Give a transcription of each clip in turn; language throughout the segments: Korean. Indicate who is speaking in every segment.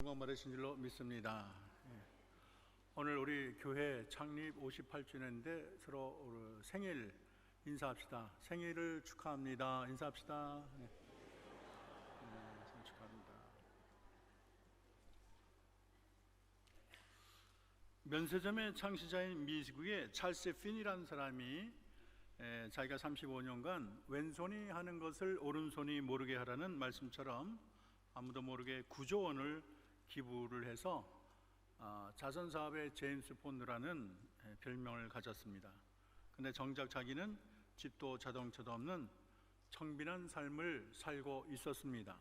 Speaker 1: 건강 받으신 줄로 믿습니다. 오늘 우리 교회 창립 58주년인데 서로 생일 인사합시다. 생일을 축하합니다. 인사합시다. 생일 축하합니다. 면세점의 창시자인 미국의 찰스 핀이라는 사람이 자기가 35년간 왼손이 하는 것을 오른손이 모르게 하라는 말씀처럼 아무도 모르게 9조 원을 기부를 해서 자선사업의 제임스 폰드라는 별명을 가졌습니다. 근데 정작 자기는 집도 자동차도 없는 청빈한 삶을 살고 있었습니다.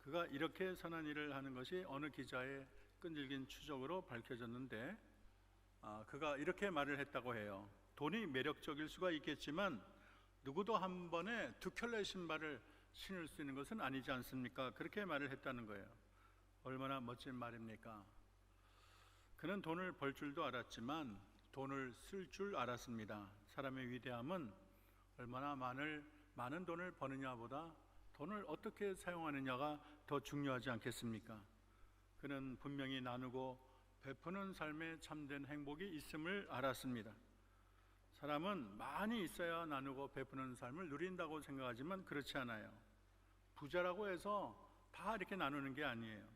Speaker 1: 그가 이렇게 선한 일을 하는 것이 어느 기자의 끈질긴 추적으로 밝혀졌는데 그가 이렇게 말을 했다고 해요. 돈이 매력적일 수가 있겠지만 누구도 한 번에 두 켤레 신발을 신을 수 있는 것은 아니지 않습니까? 그렇게 말을 했다는 거예요. 얼마나 멋진 말입니까? 그는 돈을 벌 줄도 알았지만 돈을 쓸 줄 알았습니다. 사람의 위대함은 얼마나 많은 돈을 버느냐보다 돈을 어떻게 사용하느냐가 더 중요하지 않겠습니까? 그는 분명히 나누고 베푸는 삶에 참된 행복이 있음을 알았습니다. 사람은 많이 있어야 나누고 베푸는 삶을 누린다고 생각하지만 그렇지 않아요. 부자라고 해서 다 이렇게 나누는 게 아니에요.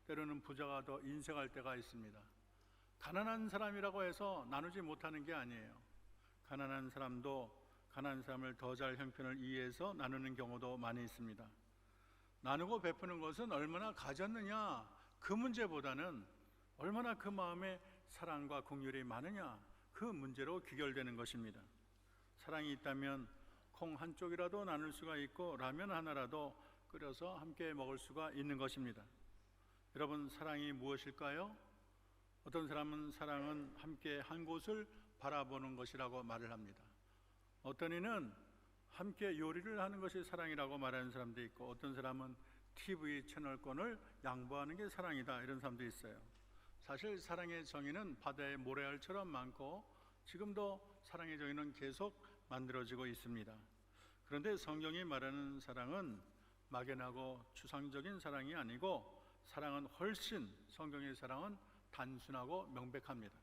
Speaker 1: 때로는 부자가 더 인색할 때가 있습니다. 가난한 사람이라고 해서 나누지 못하는 게 아니에요. 가난한 사람도 가난한 사람을 더 잘 형편을 이해해서 나누는 경우도 많이 있습니다. 나누고 베푸는 것은 얼마나 가졌느냐 그 문제보다는 얼마나 그 마음에 사랑과 긍휼이 많으냐 그 문제로 귀결되는 것입니다. 사랑이 있다면 콩 한 쪽이라도 나눌 수가 있고 라면 하나라도 끓여서 함께 먹을 수가 있는 것입니다. 여러분, 사랑이 무엇일까요? 어떤 사람은 사랑은 함께 한 곳을 바라보는 것이라고 말을 합니다. 어떤 이는 함께 요리를 하는 것이 사랑이라고 말하는 사람도 있고 어떤 사람은 TV 채널권을 양보하는 게 사랑이다 이런 사람도 있어요. 사실 사랑의 정의는 바다의 모래알처럼 많고 지금도 사랑의 정의는 계속 만들어지고 있습니다. 그런데 성경이 말하는 사랑은 막연하고 추상적인 사랑이 아니고 사랑은 훨씬 성경의 사랑은 단순하고 명백합니다.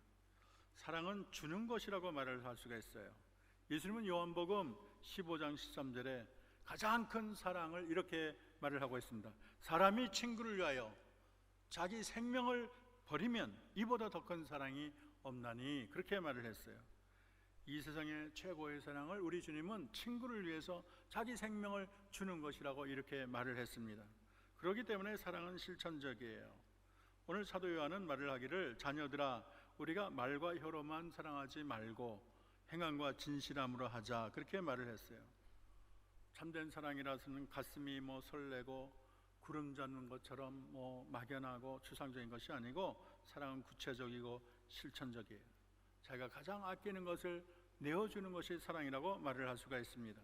Speaker 1: 사랑은 주는 것이라고 말을 할 수가 있어요. 예수님은 요한복음 15장 13절에 가장 큰 사랑을 이렇게 말을 하고 있습니다. 사람이 친구를 위하여 자기 생명을 버리면 이보다 더 큰 사랑이 없나니 그렇게 말을 했어요. 이 세상의 최고의 사랑을 우리 주님은 친구를 위해서 자기 생명을 주는 것이라고 이렇게 말을 했습니다. 그렇기 때문에 사랑은 실천적이에요. 오늘 사도 요한은 말을 하기를 자녀들아 우리가 말과 혀로만 사랑하지 말고 행함과 진실함으로 하자 그렇게 말을 했어요. 참된 사랑이라서는 가슴이 설레고 구름 잡는 것처럼 막연하고 추상적인 것이 아니고 사랑은 구체적이고 실천적이에요. 자기가 가장 아끼는 것을 내어주는 것이 사랑이라고 말을 할 수가 있습니다.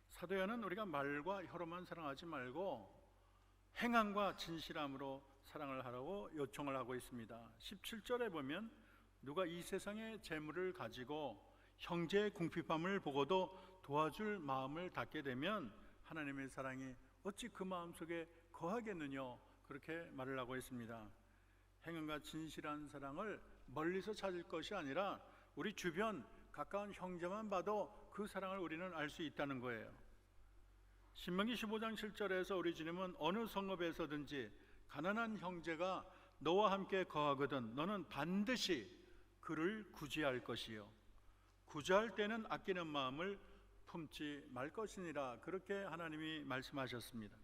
Speaker 1: 사도 요한은 우리가 말과 혀로만 사랑하지 말고 행함과 진실함으로 사랑을 하라고 요청을 하고 있습니다. 17절에 보면 누가 이 세상의 재물을 가지고 형제의 궁핍함을 보고도 도와줄 마음을 갖게 되면 하나님의 사랑이 어찌 그 마음속에 거하겠느냐 그렇게 말을 하고 있습니다. 행함과 진실한 사랑을 멀리서 찾을 것이 아니라 우리 주변 가까운 형제만 봐도 그 사랑을 우리는 알 수 있다는 거예요. 신명기 15장 7절에서 우리 주님은 어느 성읍에서든지 가난한 형제가 너와 함께 거하거든 너는 반드시 그를 구제할 것이요 구제할 때는 아끼는 마음을 품지 말 것이니라 그렇게 하나님이 말씀하셨습니다.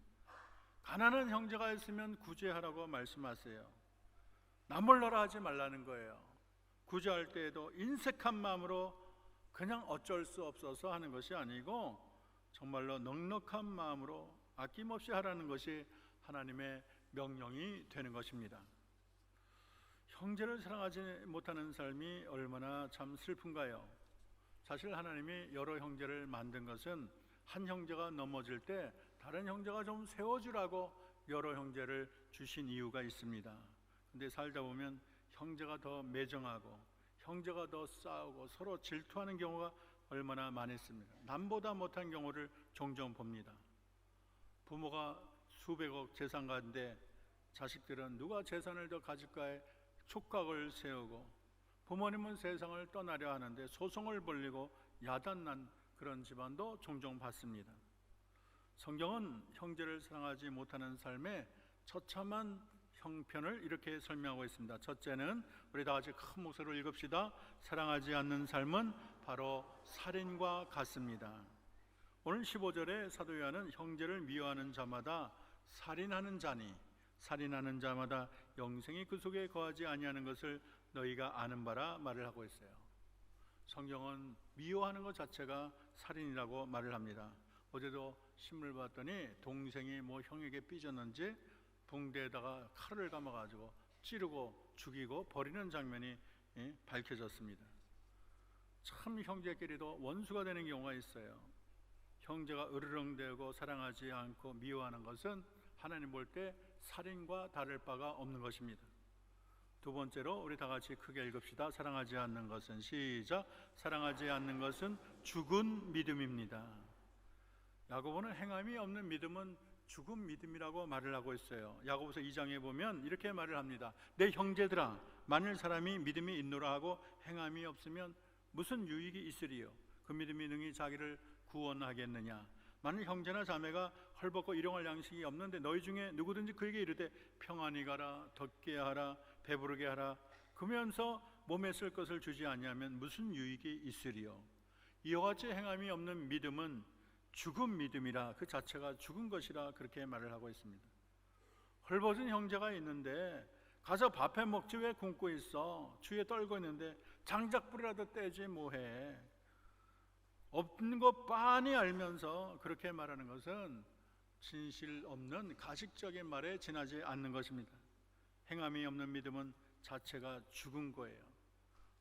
Speaker 1: 가난한 형제가 있으면 구제하라고 말씀하세요. 나몰라라 하지 말라는 거예요. 구제할 때에도 인색한 마음으로 그냥 어쩔 수 없어서 하는 것이 아니고 정말로 넉넉한 마음으로 아낌없이 하라는 것이 하나님의 명령이 되는 것입니다. 형제를 사랑하지 못하는 삶이 얼마나 참 슬픈가요? 사실 하나님이 여러 형제를 만든 것은 한 형제가 넘어질 때 다른 형제가 좀 세워주라고 여러 형제를 주신 이유가 있습니다. 근데 살다 보면 형제가 더 매정하고 형제가 더 싸우고 서로 질투하는 경우가 얼마나 많았습니다. 남보다 못한 경우를 종종 봅니다. 부모가 수백억 재산 가운데 자식들은 누가 재산을 더 가질까에 촉각을 세우고, 부모님은 세상을 떠나려 하는데 소송을 벌이고 야단난 그런 집안도 종종 봤습니다. 성경은 형제를 사랑하지 못하는 삶의 처참한 형편을 이렇게 설명하고 있습니다. 첫째는, 우리 다 같이 큰 목소리로 읽읍시다. 사랑하지 않는 삶은 바로 살인과 같습니다. 오늘 15절에 사도 요한은 형제를 미워하는 자마다 살인하는 자니, 살인하는 자마다 영생이 그 속에 거하지 아니하는 것을 너희가 아는 바라 말을 하고 있어요. 성경은 미워하는 것 자체가 살인이라고 말을 합니다. 어제도 신문을 봤더니 동생이 형에게 삐졌는지 붕대에다가 칼을 감아가지고 찌르고 죽이고 버리는 장면이 밝혀졌습니다. 참 형제끼리도 원수가 되는 경우가 있어요. 형제가 으르렁대고 사랑하지 않고 미워하는 것은 하나님 볼 때 살인과 다를 바가 없는 것입니다. 두 번째로 우리 다 같이 크게 읽읍시다. 사랑하지 않는 것은, 시작, 사랑하지 않는 것은 죽은 믿음입니다. 야고보는 행함이 없는 믿음은 죽은 믿음이라고 말을 하고 있어요. 야고보서 2장에 보면 이렇게 말을 합니다. 내 형제들아, 만일 사람이 믿음이 있노라 하고 행함이 없으면 무슨 유익이 있으리요? 그 믿음이 능히 자기를 구원하겠느냐? 만일 형제나 자매가 헐벗고 일용할 양식이 없는데 너희 중에 누구든지 그에게 이르되 평안히 가라, 덥게 하라, 배부르게 하라, 그러면서 몸에 쓸 것을 주지 아니하면 무슨 유익이 있으리요? 이와 같이 행함이 없는 믿음은 죽은 믿음이라, 그 자체가 죽은 것이라 그렇게 말을 하고 있습니다. 헐벗은 형제가 있는데 가서 밥해 먹지 왜 굶고 있어? 추위에 떨고 있는데 장작불이라도 떼지 뭐해? 없는 거 빤히 알면서 그렇게 말하는 것은 진실 없는 가식적인 말에 지나지 않는 것입니다. 행함이 없는 믿음은 자체가 죽은 거예요.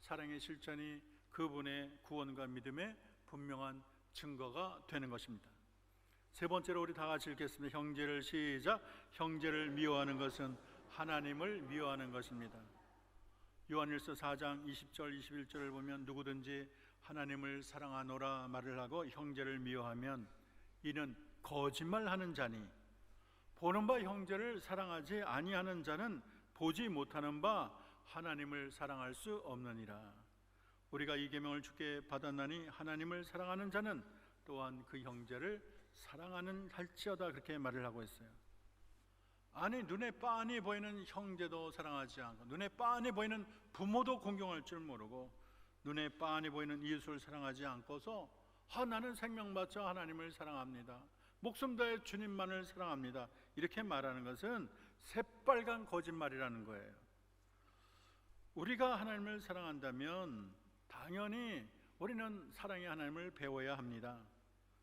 Speaker 1: 사랑의 실천이 그분의 구원과 믿음의 분명한 증거가 되는 것입니다. 세 번째로 우리 다 같이 읽겠습니다. 형제를, 시작, 형제를 미워하는 것은 하나님을 미워하는 것입니다. 요한일서 4장 20절 21절을 보면 누구든지 하나님을 사랑하노라 말을 하고 형제를 미워하면 이는 거짓말하는 자니, 보는 바 형제를 사랑하지 아니하는 자는 보지 못하는 바 하나님을 사랑할 수 없느니라. 우리가 이 계명을 주께 받았나니 하나님을 사랑하는 자는 또한 그 형제를 사랑하는 할지어다, 그렇게 말을 하고 있어요. 아니, 눈에 빤히 보이는 형제도 사랑하지 않고, 눈에 빤히 보이는 부모도 공경할 줄 모르고, 눈에 빤히 보이는 이웃을 사랑하지 않고서 나는 생명받자 하나님을 사랑합니다, 목숨 다해 주님만을 사랑합니다, 이렇게 말하는 것은 새빨간 거짓말이라는 거예요. 우리가 하나님을 사랑한다면 당연히 우리는 사랑의 하나님을 배워야 합니다.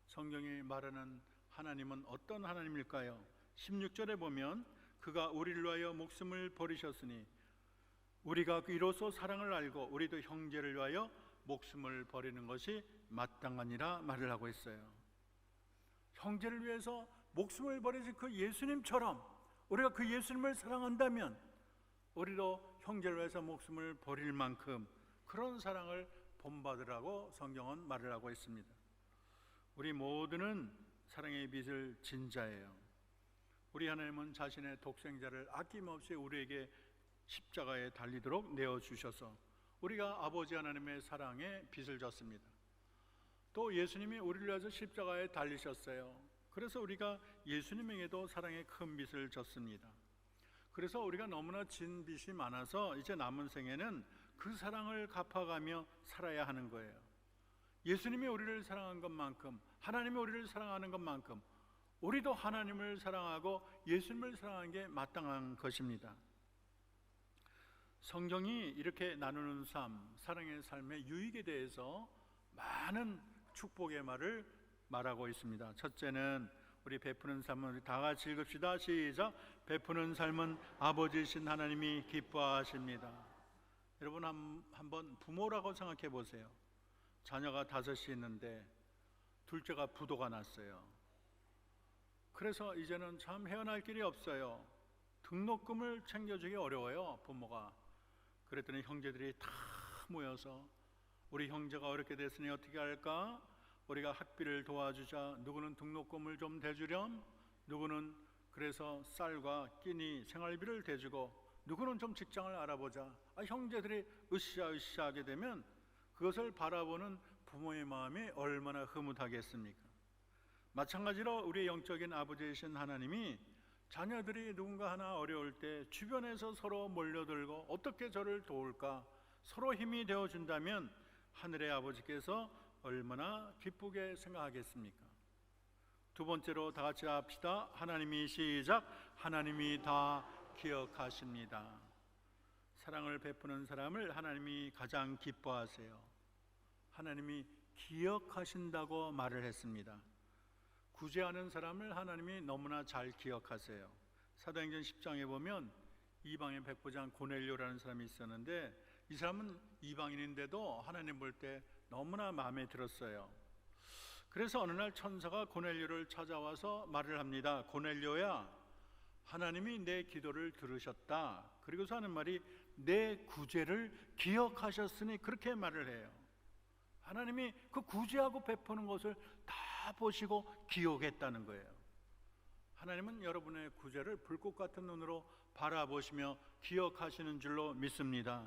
Speaker 1: 성경이 말하는 하나님은 어떤 하나님일까요? 16절에 보면 그가 우리를 위하여 목숨을 버리셨으니 우리가 이로써 사랑을 알고 우리도 형제를 위하여 목숨을 버리는 것이 마땅하니라 말을 하고 있어요. 형제를 위해서 목숨을 버리신 그 예수님처럼 우리가 그 예수님을 사랑한다면 우리도 형제를 위해서 목숨을 버릴 만큼 그런 사랑을 본받으라고 성경은 말을 하고 있습니다. 우리 모두는 사랑의 빛을 진 자예요. 우리 하나님은 자신의 독생자를 아낌없이 우리에게 십자가에 달리도록 내어주셔서 우리가 아버지 하나님의 사랑에 빛을 졌습니다. 또 예수님이 우리를 위해서 십자가에 달리셨어요. 그래서 우리가 예수님에게도 사랑의 큰 빛을 졌습니다. 그래서 우리가 너무나 진 빛이 많아서 이제 남은 생에는 그 사랑을 갚아가며 살아야 하는 거예요. 예수님이 우리를 사랑한 것만큼, 하나님이 우리를 사랑하는 것만큼 우리도 하나님을 사랑하고 예수님을 사랑하는 게 마땅한 것입니다. 성경이 이렇게 나누는 삶, 사랑의 삶의 유익에 대해서 많은 축복의 말을 말하고 있습니다. 첫째는 우리 베푸는 삶은 우리 다 같이 읽읍시다. 시작. 베푸는 삶은 아버지이신 하나님이 기뻐하십니다. 여러분 한번 부모라고 생각해 보세요. 자녀가 5이 있는데 둘째가 부도가 났어요. 그래서 이제는 참 헤어날 길이 없어요. 등록금을 챙겨주기 어려워요, 부모가. 그랬더니 형제들이 다 모여서 우리 형제가 어렵게 됐으니 어떻게 할까? 우리가 학비를 도와주자. 누구는 등록금을 좀 대주렴, 누구는 그래서 쌀과 끼니, 생활비를 대주고 누구는 좀 직장을 알아보자, 형제들이 으쌰으쌰 하게 되면 그것을 바라보는 부모의 마음이 얼마나 흐뭇하겠습니까? 마찬가지로 우리의 영적인 아버지이신 하나님이 자녀들이 누군가 하나 어려울 때 주변에서 서로 몰려들고 어떻게 저를 도울까 서로 힘이 되어준다면 하늘의 아버지께서 얼마나 기쁘게 생각하겠습니까? 두 번째로 다 같이 합시다. 하나님이 시작. 하나님이 다 기억하십니다. 사랑을 베푸는 사람을 하나님이 가장 기뻐하세요. 하나님이 기억하신다고 말을 했습니다. 구제하는 사람을 하나님이 너무나 잘 기억하세요. 사도행전 10장에 보면 이방인 백부장 고넬료라는 사람이 있었는데 이 사람은 이방인인데도 하나님 볼 때 너무나 마음에 들었어요. 그래서 어느 날 천사가 고넬료를 찾아와서 말을 합니다. 고넬료야, 하나님이 내 기도를 들으셨다. 그리고서 하는 말이 내 구제를 기억하셨으니, 그렇게 말을 해요. 하나님이 그 구제하고 베푸는 것을 다 보시고 기억했다는 거예요. 하나님은 여러분의 구제를 불꽃 같은 눈으로 바라보시며 기억하시는 줄로 믿습니다.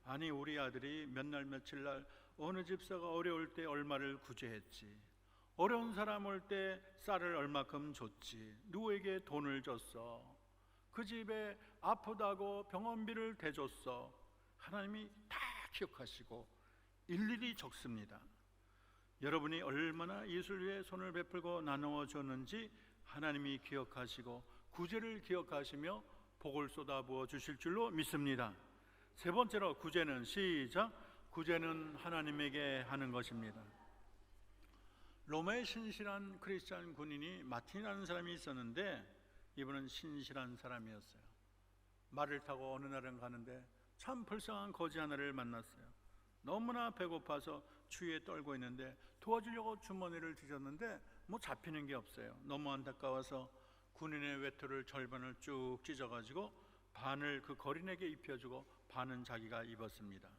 Speaker 1: 아니, 우리 아들이 몇 날 며칠 날 어느 집사가 어려울 때 얼마를 구제했지, 어려운 사람 올 때 쌀을 얼마큼 줬지, 누구에게 돈을 줬어, 그 집에 아프다고 병원비를 대줬어. 하나님이 다 기억하시고 일일이 적습니다. 여러분이 얼마나 예수를 위해 손을 베풀고 나누어 줬는지 하나님이 기억하시고 구제를 기억하시며 복을 쏟아부어 주실 줄로 믿습니다. 세 번째로 구제는 시작. 구제는 하나님에게 하는 것입니다. 로마의 신실한 크리스찬 군인이 마틴이라는 사람이 있었는데 이분은 신실한 사람이었어요. 말을 타고 어느 날은 가는데 참 불쌍한 거지 하나를 만났어요. 너무나 배고파서 추위에 떨고 있는데 도와주려고 주머니를 뒤졌는데 잡히는 게 없어요. 너무 안타까워서 군인의 외투를 절반을 쭉 찢어가지고 반을 그 거린에게 입혀주고 반은 자기가 입었습니다.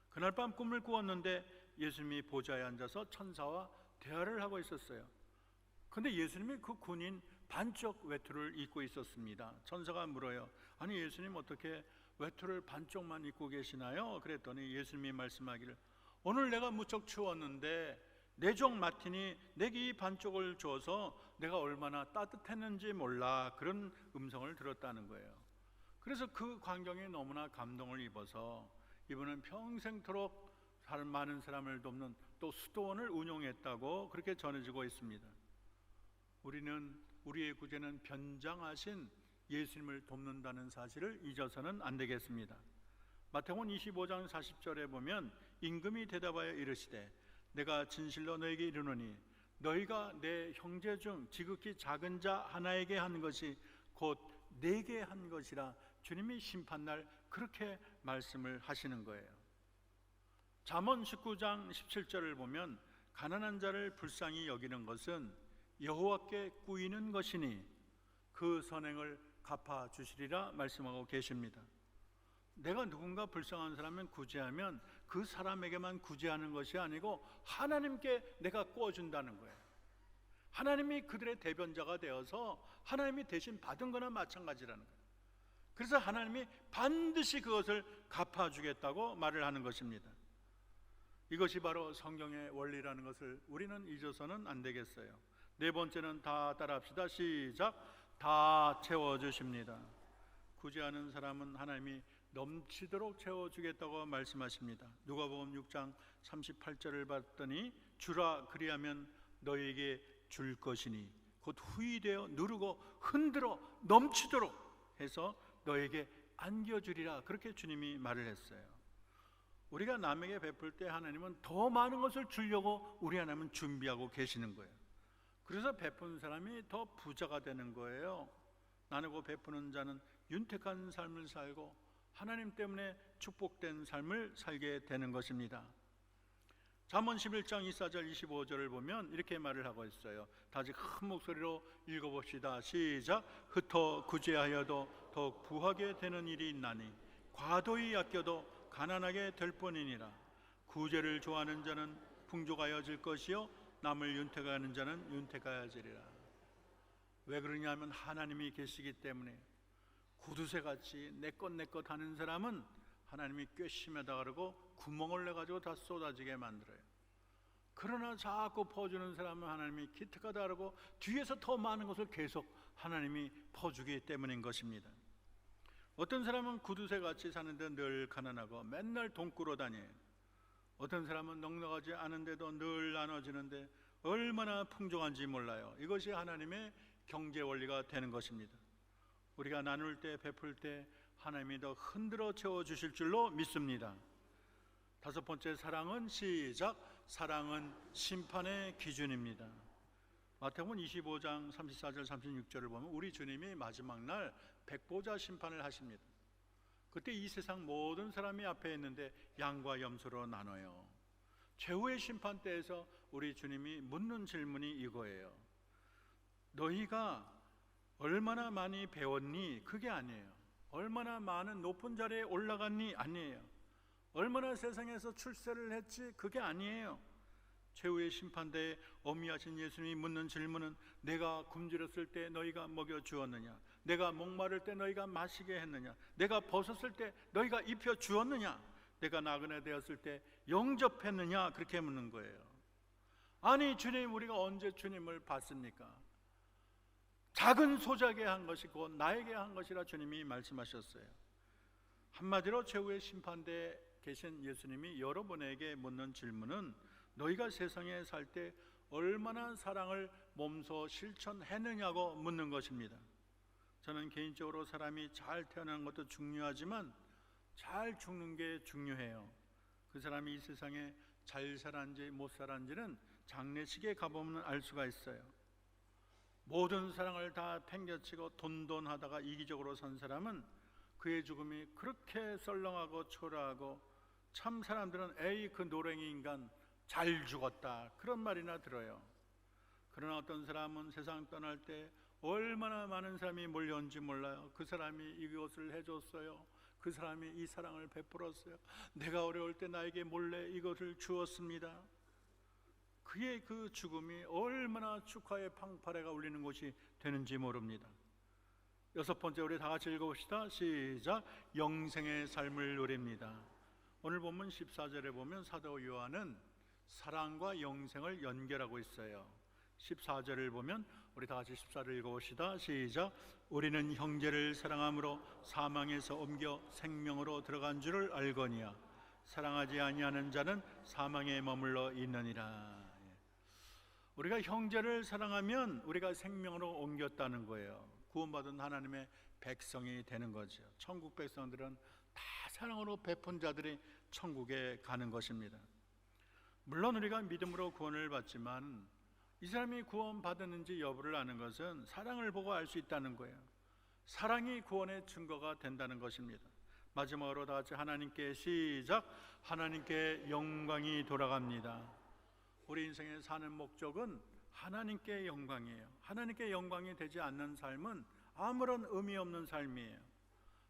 Speaker 1: 그날 밤 꿈을 꾸었는데 예수님이 보좌에 앉아서 천사와 대화를 하고 있었어요. 근데 예수님이 그 군인 반쪽 외투를 입고 있었습니다. 천사가 물어요. 아니, 예수님 어떻게 외투를 반쪽만 입고 계시나요? 그랬더니 예수님이 말씀하기를, 오늘 내가 무척 추웠는데 내 종 마틴이 내게 이 반쪽을 줘서 내가 얼마나 따뜻했는지 몰라, 그런 음성을 들었다는 거예요. 그래서 그 광경에 너무나 감동을 입어서 이분은 평생토록 많은 사람을 돕는 또 수도원을 운영했다고 그렇게 전해지고 있습니다. 우리는 우리의 구제는 변장하신 예수님을 돕는다는 사실을 잊어서는 안 되겠습니다. 마태복음 25장 40절에 보면 임금이 대답하여 이르시되 내가 진실로 너에게 이르노니 너희가 내 형제 중 지극히 작은 자 하나에게 한 것이 곧 내게 한 것이라 주님이 심판날 그렇게 말씀을 하시는 거예요. 잠언 19장 17절을 보면 가난한 자를 불쌍히 여기는 것은 여호와께 꾸이는 것이니 그 선행을 갚아주시리라 말씀하고 계십니다. 내가 누군가 불쌍한 사람을 구제하면 그 사람에게만 구제하는 것이 아니고 하나님께 내가 꾸어준다는 거예요. 하나님이 그들의 대변자가 되어서 하나님이 대신 받은 거나 마찬가지라는 거예요. 그래서 하나님이 반드시 그것을 갚아주겠다고 말을 하는 것입니다. 이것이 바로 성경의 원리라는 것을 우리는 잊어서는 안 되겠어요. 네 번째는 다 따라합시다. 시작. 다 채워주십니다. 구제하는 사람은 하나님이 넘치도록 채워주겠다고 말씀하십니다. 누가복음 6장 38절을 봤더니 주라 그리하면 너에게 줄 것이니 곧 후이되어 누르고 흔들어 넘치도록 해서 너에게 안겨주리라, 그렇게 주님이 말을 했어요. 우리가 남에게 베풀 때 하나님은 더 많은 것을 주려고 우리 하나님은 준비하고 계시는 거예요. 그래서 베푸는 사람이 더 부자가 되는 거예요. 나누고 베푸는 자는 윤택한 삶을 살고 하나님 때문에 축복된 삶을 살게 되는 것입니다. 잠언 11장 24절 25절을 보면 이렇게 말을 하고 있어요. 다시 큰 목소리로 읽어봅시다. 시작. 흩어 구제하여도 더욱 부하게 되는 일이 있나니 과도히 아껴도 가난하게 될 뿐이니라. 구제를 좋아하는 자는 풍족하여질 것이요 남을 윤택하는 자는 윤택하여지리라. 왜 그러냐면 하나님이 계시기 때문에. 구두쇠같이 내 것 하는 사람은 하나님이 꾀심에다 그러고 구멍을 내가지고 다 쏟아지게 만들어요. 그러나 자꾸 퍼주는 사람은 하나님이 기특하다 그러고 뒤에서 더 많은 것을 계속 하나님이 퍼주기 때문인 것입니다. 어떤 사람은 구두쇠같이 사는데 늘 가난하고 맨날 돈 꾸러 다녀요. 어떤 사람은 넉넉하지 않은데도 늘 나눠지는데 얼마나 풍족한지 몰라요. 이것이 하나님의 경제 원리가 되는 것입니다. 우리가 나눌 때, 베풀 때 하나님이 더 흔들어 채워주실 줄로 믿습니다. 다섯 번째, 사랑은 시작. 사랑은 심판의 기준입니다. 마태복음 25장 34절 36절을 보면 우리 주님이 마지막 날 백보자 심판을 하십니다. 그때 이 세상 모든 사람이 앞에 있는데 양과 염소로 나눠요. 최후의 심판 때에서 우리 주님이 묻는 질문이 이거예요. 너희가 얼마나 많이 배웠니? 그게 아니에요. 얼마나 많은 높은 자리에 올라갔니? 아니에요. 얼마나 세상에서 출세를 했지? 그게 아니에요. 최후의 심판대에 어미하신 예수님이 묻는 질문은 내가 굶주렸을 때 너희가 먹여 주었느냐? 내가 목마를 때 너희가 마시게 했느냐? 내가 벗었을 때 너희가 입혀 주었느냐? 내가 나그네 되었을 때 영접했느냐? 그렇게 묻는 거예요. 아니 주님, 우리가 언제 주님을 봤습니까? 작은 소작에 한 것이 곧 나에게 한 것이라 주님이 말씀하셨어요. 한마디로 최후의 심판대에 계신 예수님이 여러분에게 묻는 질문은 너희가 세상에 살 때 얼마나 사랑을 몸소 실천했느냐고 묻는 것입니다. 저는 개인적으로 사람이 잘 태어나는 것도 중요하지만 잘 죽는 게 중요해요. 그 사람이 이 세상에 잘 살았는지 못 살았는지는 장례식에 가보면 알 수가 있어요. 모든 사랑을 다 팽개치고 돈돈하다가 이기적으로 산 사람은 그의 죽음이 그렇게 썰렁하고 초라하고 참 사람들은 에이 그 노랭이 인간 잘 죽었다 그런 말이나 들어요. 그러나 어떤 사람은 세상 떠날 때 얼마나 많은 사람이 몰려온지 몰라요. 그 사람이 이것을 해줬어요. 그 사람이 이 사랑을 베풀었어요. 내가 어려울 때 나에게 몰래 이것을 주었습니다. 그의 그 죽음이 얼마나 축하의 팡파레가 울리는 것이 되는지 모릅니다. 여섯 번째, 우리 다 같이 읽어봅시다. 시작. 영생의 삶을 누립니다. 오늘 본문 14절에 보면 사도 요한은 사랑과 영생을 연결하고 있어요. 14절을 보면 우리 다 같이 14절 읽어봅시다. 시작. 우리는 형제를 사랑함으로 사망에서 옮겨 생명으로 들어간 줄을 알거니와 사랑하지 아니하는 자는 사망에 머물러 있느니라. 우리가 형제를 사랑하면 우리가 생명으로 옮겼다는 거예요. 구원받은 하나님의 백성이 되는 거죠. 천국 백성들은 다 사랑으로 베푼 자들이 천국에 가는 것입니다. 물론 우리가 믿음으로 구원을 받지만 이 사람이 구원받았는지 여부를 아는 것은 사랑을 보고 알 수 있다는 거예요. 사랑이 구원의 증거가 된다는 것입니다. 마지막으로 다 같이 하나님께 시작. 하나님께 영광이 돌아갑니다. 우리 인생에 사는 목적은 하나님께 영광이에요. 하나님께 영광이 되지 않는 삶은 아무런 의미 없는 삶이에요.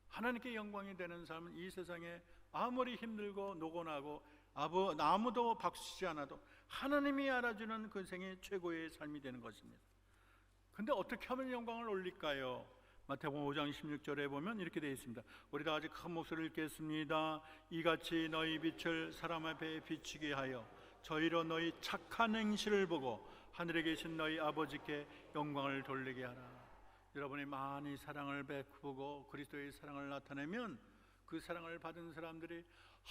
Speaker 1: 하나님께 영광이 되는 삶은 이 세상에 아무리 힘들고 노곤하고 아무도 박수치지 않아도 하나님이 알아주는 그 생이 최고의 삶이 되는 것입니다. 근데 어떻게 하면 영광을 올릴까요? 마태복음 5장 16절에 보면 이렇게 되어 있습니다. 우리 다 같이 큰 목소리를 읽겠습니다. 이같이 너희 빛을 사람 앞에 비추게 하여 저희로 너희 착한 행실을 보고 하늘에 계신 너희 아버지께 영광을 돌리게 하라. 여러분이 많이 사랑을 베푸고 그리스도의 사랑을 나타내면 그 사랑을 받은 사람들이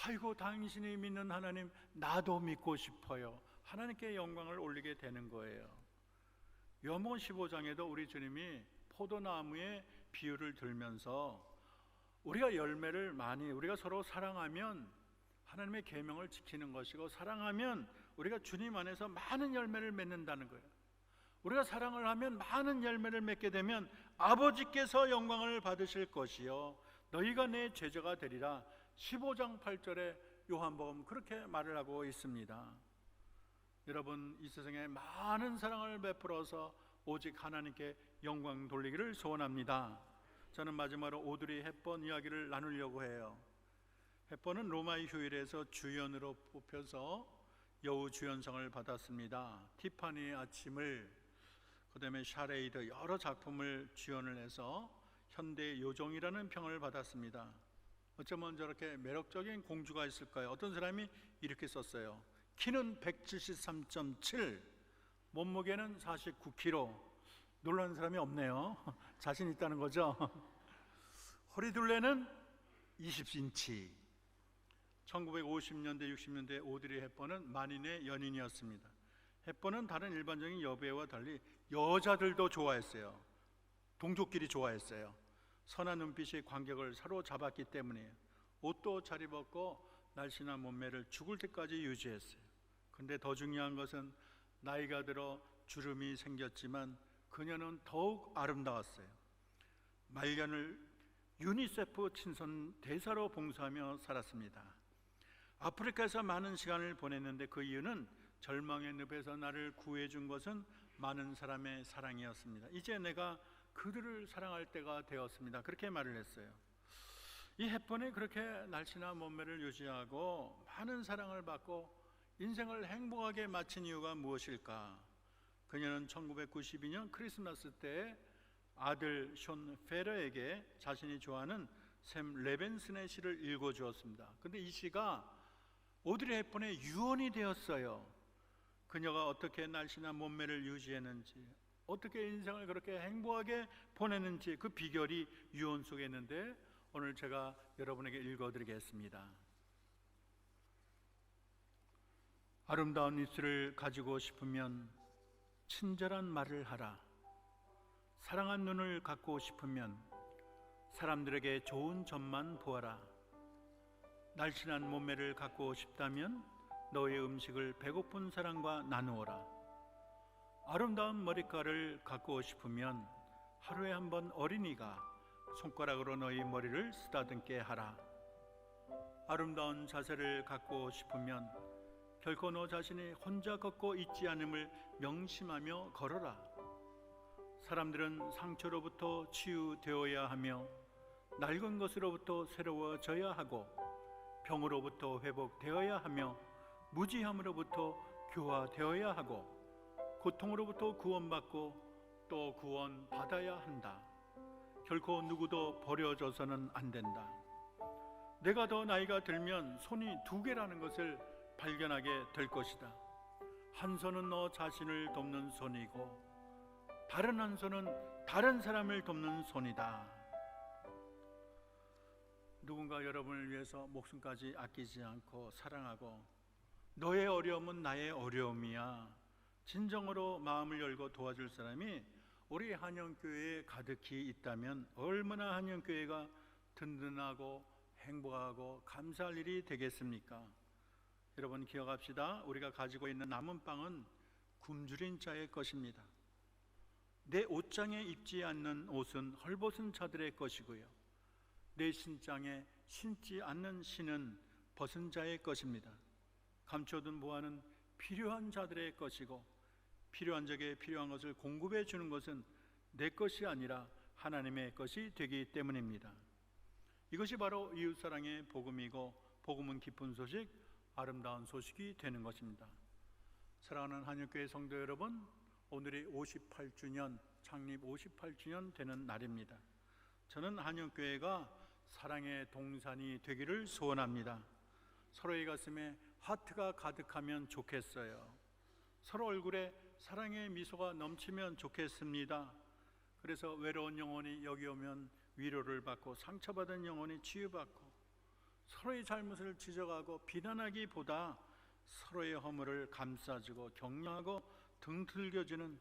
Speaker 1: 아이고 당신이 믿는 하나님 나도 믿고 싶어요. 하나님께 영광을 올리게 되는 거예요. 요한복음 15장에도 우리 주님이 포도나무의 비유를 들면서 우리가 열매를 많이 우리가 서로 사랑하면 하나님의 계명을 지키는 것이고 사랑하면 우리가 주님 안에서 많은 열매를 맺는다는 거예요. 우리가 사랑을 하면 많은 열매를 맺게 되면 아버지께서 영광을 받으실 것이요 너희가 내 제자가 되리라. 15장 8절에 요한복음 그렇게 말을 하고 있습니다. 여러분 이 세상에 많은 사랑을 베풀어서 오직 하나님께 영광 돌리기를 소원합니다. 저는 마지막으로 오드리 헵번 이야기를 나누려고 해요. 헵번은 로마의 휴일에서 주연으로 뽑혀서 여우 주연상을 받았습니다. 티파니의 아침을 그다음에 샤레이드 여러 작품을 주연을 해서 현대 요정이라는 평을 받았습니다. 어쩌면 저렇게 매력적인 공주가 있을까요? 어떤 사람이 이렇게 썼어요. 키는 173.7, 몸무게는 49kg. 놀라는 사람이 없네요. 자신 있다는 거죠. 허리둘레는 20인치. 1950년대 60년대 오드리 헵번은 만인의 연인이었습니다. 헵번은 다른 일반적인 여배우와 달리 여자들도 좋아했어요. 동족끼리 좋아했어요. 선한 눈빛이 관객을 사로잡았기 때문이에요. 옷도 잘 입었고 날씬한 몸매를 죽을 때까지 유지했어요. 근데 더 중요한 것은 나이가 들어 주름이 생겼지만 그녀는 더욱 아름다웠어요. 말년을 유니세프 친선 대사로 봉사하며 살았습니다. 아프리카에서 많은 시간을 보냈는데 그 이유는 절망의 늪에서 나를 구해준 것은 많은 사람의 사랑이었습니다. 이제 내가 그들을 사랑할 때가 되었습니다. 그렇게 말을 했어요. 이 헵번이 그렇게 날씬한 몸매를 유지하고 많은 사랑을 받고 인생을 행복하게 마친 이유가 무엇일까? 그녀는 1992년 크리스마스 때 아들 숀 페러에게 자신이 좋아하는 샘 레벤슨의 시를 읽어주었습니다. 근데 이 시가 오드리 헵번의 유언이 되었어요. 그녀가 어떻게 날씬한 몸매를 유지했는지, 어떻게 인생을 그렇게 행복하게 보냈는지 그 비결이 유언 속에 있는데 오늘 제가 여러분에게 읽어드리겠습니다. 아름다운 입술을 가지고 싶으면 친절한 말을 하라. 사랑한 눈을 갖고 싶으면 사람들에게 좋은 점만 보아라. 날씬한 몸매를 갖고 싶다면 너의 음식을 배고픈 사람과 나누어라. 아름다운 머리카락을 갖고 싶으면 하루에 한 번 어린이가 손가락으로 너희 머리를 쓰다듬게 하라. 아름다운 자세를 갖고 싶으면 결코 너 자신이 혼자 걷고 있지 않음을 명심하며 걸어라. 사람들은 상처로부터 치유되어야 하며 낡은 것으로부터 새로워져야 하고 병으로부터 회복되어야 하며 무지함으로부터 교화되어야 하고 고통으로부터 구원받고 또 구원받아야 한다. 결코 누구도 버려져서는 안 된다. 내가 더 나이가 들면 손이 두 개라는 것을 발견하게 될 것이다. 한 손은 너 자신을 돕는 손이고 다른 한 손은 다른 사람을 돕는 손이다. 누군가 여러분을 위해서 목숨까지 아끼지 않고 사랑하고 너의 어려움은 나의 어려움이야 진정으로 마음을 열고 도와줄 사람이 우리 한영교회에 가득히 있다면 얼마나 한영교회가 든든하고 행복하고 감사할 일이 되겠습니까? 여러분 기억합시다. 우리가 가지고 있는 남은 빵은 굶주린 자의 것입니다. 내 옷장에 입지 않는 옷은 헐벗은 자들의 것이고요, 내 신장에 신지 않는 신은 벗은 자의 것입니다. 감춰둔 보화는 필요한 자들의 것이고 필요한 적에 필요한 것을 공급해 주는 것은 내 것이 아니라 하나님의 것이 되기 때문입니다. 이것이 바로 이웃사랑의 복음이고 복음은 기쁜 소식, 아름다운 소식이 되는 것입니다. 사랑하는 한영교회 성도 여러분, 오늘이 58주년, 창립 58주년 되는 날입니다. 저는 한영교회가 사랑의 동산이 되기를 소원합니다. 서로의 가슴에 하트가 가득하면 좋겠어요. 서로 얼굴에 사랑의 미소가 넘치면 좋겠습니다. 그래서 외로운 영혼이 여기 오면 위로를 받고 상처받은 영혼이 치유받고 서로의 잘못을 지적하고 비난하기보다 서로의 허물을 감싸주고 격려하고 등틀겨주는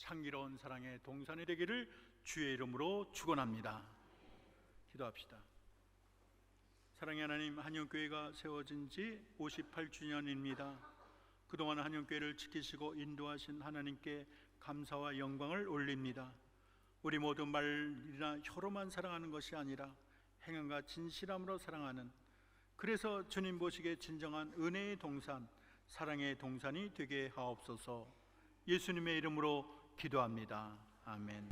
Speaker 1: 향기로운 사랑의 동산이 되기를 주의 이름으로 축원합니다. 기도합시다. 사랑의 하나님, 한영교회가 세워진 지 58주년입니다. 그동안 한영교회를 지키시고 인도하신 하나님께 감사와 영광을 올립니다. 우리 모두 말이나 혀로만 사랑하는 것이 아니라 행함과 진실함으로 사랑하는, 그래서 주님 보시기에 진정한 은혜의 동산, 사랑의 동산이 되게 하옵소서. 예수님의 이름으로 기도합니다. 아멘.